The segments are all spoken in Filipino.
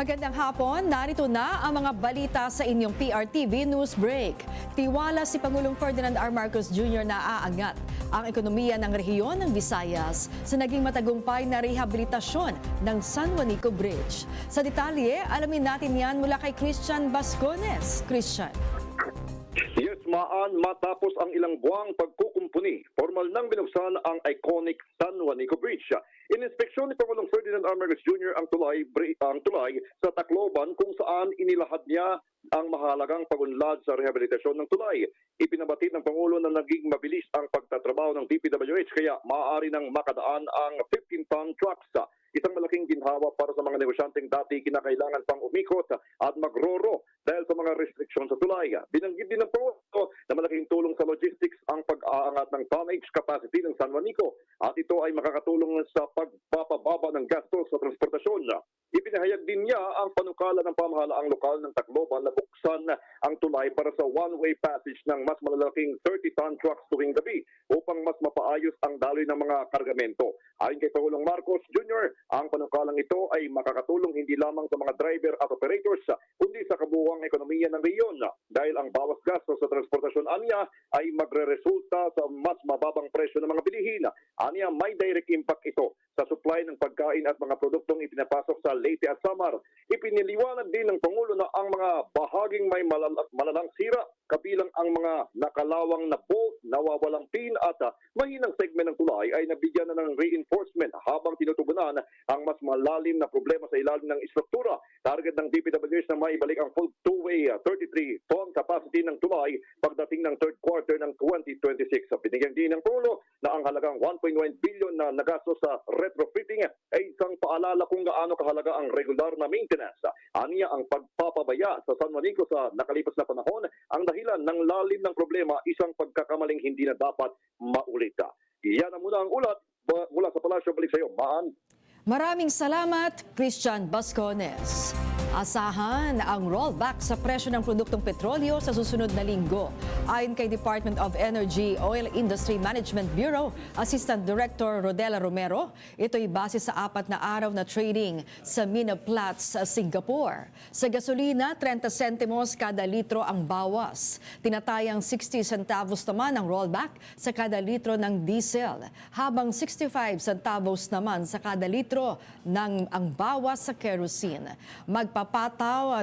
Magandang hapon, narito na ang mga balita sa inyong PRTV News Break. Tiwala si Pangulong Ferdinand R. Marcos Jr. na aangat ang ekonomiya ng rehiyon ng Visayas sa naging matagumpay na rehabilitasyon ng San Juanico Bridge. Sa detalye, alamin natin yan mula kay Christian Bascones. Christian. Yes, matapos ang ilang buwang pagkukumpuni, formal nang binuksan ang iconic San Juanico Bridge. Ininspeksyon ni Pangulong Ferdinand R. Marcos Jr. ang tulay sa Tacloban kung saan inilahad niya ang mahalagang pagunlad sa rehabilitasyon ng tulay. Ipinabatid ng Pangulo na naging mabilis ang pagtatrabaho ng DPWH kaya maaari nang makadaan ang 15-ton trucks. Isang malaking ginhawa para sa mga negosyanteng dati kinakailangan pang umikot at magroro dahil sa mga restriksyon sa tulay. Binanggit din ng Pangulo na malaking tulong sa logistics ang pag-aangat ng tonnage capacity ng San Juanico at ito ay makakatulong sa pagpapababa ng gastos sa transportasyon. Ipinahayag din niya ang panukala ng pamahalaang lokal ng Tacloban na buksan ang tulay para sa one-way passage ng mas malalaking 30-ton trucks tuwing gabi upang mas mapaayos ang daloy ng mga kargamento. Ayon kay Pangulong Marcos Jr., ang panukalang ito ay makakatulong hindi lamang sa mga driver at operators kundi sa kabuuang ekonomiya ng rehiyon dahil ang bawas gastos sa transportasyon aniya ay magreresulta sa mas mababang presyo ng mga bilihin. Aniya may direct impact ito sa supply ng pagkain at mga produktong ipinapasok sa Leyte at Samar. Ipiniliwanag din ng Pangulo na ang mga bahaging may malalang sira kabilang ang mga nakalawang na bolt, nawawalang pin at mahinang segment ng tulay ay nabigyan na ng reinforcement habang tinutugunan ang mas malalim na problema sa ilalim ng istruktura. Target ng DPWH na maibalik ang full two-way 33-ton capacity ng tulay pagdating ng third quarter ng 2026. Binigyan din ng Pangulo na ang halagang 1.1 billion na nagastos sa retrofitting ay isang paalala kung gaano kahalaga ang regular na maintenance. Aniya ang pagpapabaya sa San Juanico sa nakalipas na panahon ang dahilan ng lalim ng problema, isang pagkakamaling hindi na dapat maulit. Iyan ang muna ang ulat mula sa Palasyo. Balik sa iyo, Maan. Maraming salamat, Christian Bascones. Asahan ang rollback sa presyo ng produktong petrolyo sa susunod na linggo. Ayon kay Department of Energy Oil Industry Management Bureau Assistant Director Rodela Romero, ito'y base sa 4 na araw na trading sa Mina Platts, Singapore. Sa gasolina, 30 sentimos kada litro ang bawas. Tinatayang 60 centavos naman ang rollback sa kada litro ng diesel, habang 65 centavos naman sa kada litro ng ang bawas sa kerosene. Magpapataw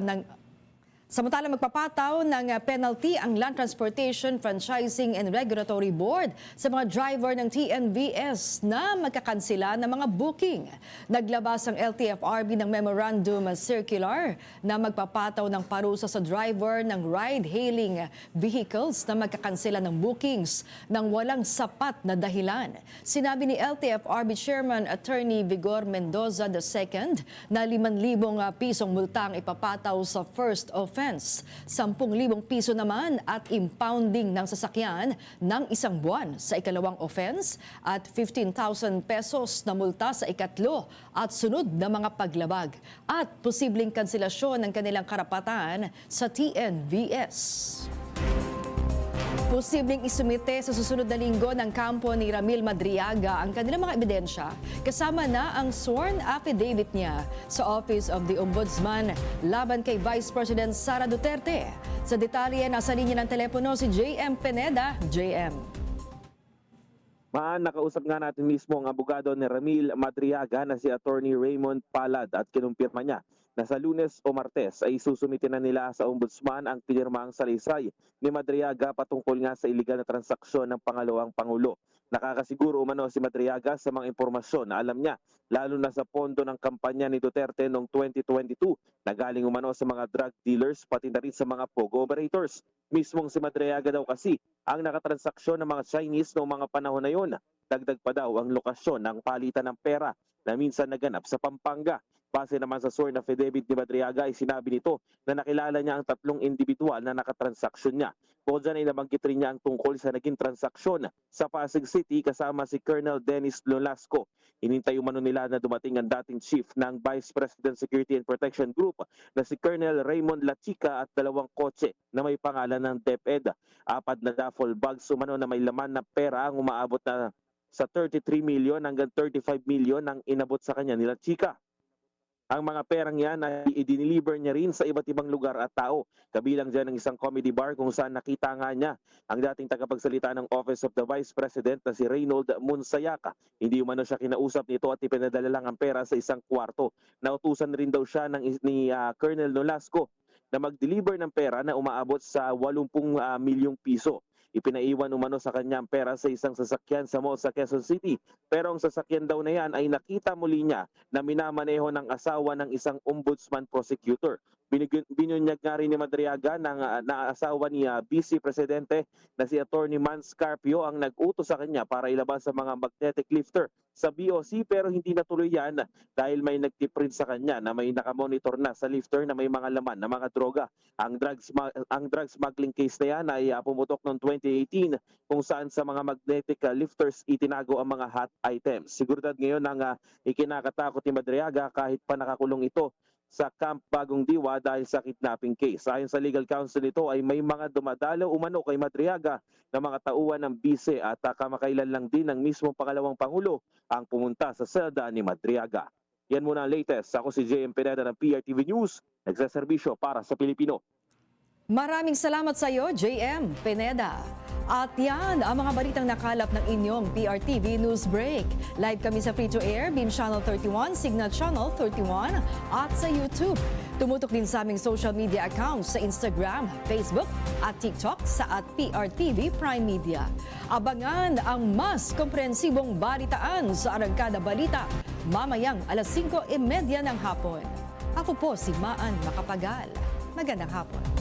ng penalty ang Land Transportation Franchising and Regulatory Board sa mga driver ng TNVS na magkakansela ng mga booking. Naglabas ang LTFRB ng Memorandum Circular na magpapataw ng parusa sa driver ng ride-hailing vehicles na magkakansela ng bookings nang walang sapat na dahilan. Sinabi ni LTFRB Chairman Attorney Vigor Mendoza II na 5,000 pisong multa ang ipapataw sa first offense, 10,000 piso naman at impounding ng sasakyan ng 1 buwan sa ikalawang offense at 15,000 pesos na multa sa ikatlo at sunod na mga paglabag at posibleng kanselasyon ng kanilang karapatan sa TNVS. Posibleng isumite sa susunod na linggo ng kampo ni Ramil Madriaga ang kanilang mga ebidensya kasama na ang sworn affidavit niya sa Office of the Ombudsman laban kay Vice President Sara Duterte. Sa detalye, nasa linya ng telepono si JM Pineda. JM. Nakausap nga natin mismo ang abogado ni Ramil Madriaga na si Attorney Raymond Palad at kinumpirma niya na sa Lunes o Martes ay susumite na nila sa Ombudsman ang pinirmang salaysay ni Madriaga patungkol nga sa iligal na transaksyon ng pangalawang Pangulo. Nakakasiguro umano si Madriaga sa mga impormasyon na alam niya lalo na sa pondo ng kampanya ni Duterte noong 2022 na galing umano sa mga drug dealers pati na rin sa mga POGO operators. Mismong si Madriaga daw kasi ang nakatransaksyon ng mga Chinese noong mga panahon na yon. Dagdag pa daw ang lokasyon ng palitan ng pera na minsan naganap sa Pampanga. Base naman sa sworn affidavit ni Madriaga ay sinabi nito na nakilala niya ang 3 individual na nakatransaksyon niya. Bukod dyan ay nabanggit rin niya ang tungkol sa naging transaksyon sa Pasig City kasama si Colonel Dennis Lolasco. Hinintay umano nila na dumating ang dating chief ng Vice President Security and Protection Group na si Colonel Raymond Lachica at 2 kotse na may pangalan ng DepEd. 4 na duffel bags umano na may laman na pera ang umaabot na sa 33 million hanggang 35 million ang inabot sa kanya nila Chika. Ang mga perang yan ay i-deliver niya rin sa iba't ibang lugar at tao. Kabilang dyan ang isang comedy bar kung saan nakita nga niya ang dating tagapagsalita ng Office of the Vice President na si Reynold Munsayaka. Hindi umano siya kinausap nito at ipinadala lang ang pera sa isang kwarto. Nautusan rin daw siya ni Colonel Nolasco na mag-deliver ng pera na umaabot sa 80 milyong piso. Ipinaiwan umano sa kanya ang pera sa isang sasakyan sa mall sa Quezon City. Pero ang sasakyan daw na yan ay nakita muli niya na minamaneho ng asawa ng isang ombudsman prosecutor. Binunyag nga rin ni Madriaga ng asawa ni Vice Presidente na si Attorney Mans Carpio ang nag-utos sa kanya para ilabas sa mga magnetic lifter sa BOC, pero hindi natuloy yan dahil may nagtiprint sa kanya na may nakamonitor na sa lifter na may mga laman na mga droga. Ang drug smuggling case na yan ay pumutok noong 2018 kung saan sa mga magnetic lifters itinago ang mga hot items. Seguridad ngayon ang ikinakatakot ni Madriaga kahit pa nakakulong ito sa Camp Bagong Diwa dahil sa kidnapping case. Ayon sa legal counsel nito ay may mga dumadalaw umano kay Madriaga na mga tauhan ng bise at kamakailan lang din ng mismong pangalawang Pangulo ang pumunta sa selda ni Madriaga. Yan muna ang latest. Ako si JM Pineda ng PRTV News, nagsaserbisyo para sa Pilipino. Maraming salamat sa iyo, JM Pineda. At yan ang mga balitang nakalap ng inyong PRTV News Break. Live kami sa Free-to-Air, Beam Channel 31, Signal Channel 31 at sa YouTube. Tumutok din sa aming social media accounts sa Instagram, Facebook at TikTok sa @PRTV Prime Media. Abangan ang mas komprehensibong balitaan sa Arangkada Balita mamayang alas 5:30 ng hapon. Ako po si Maan Macapagal. Magandang hapon.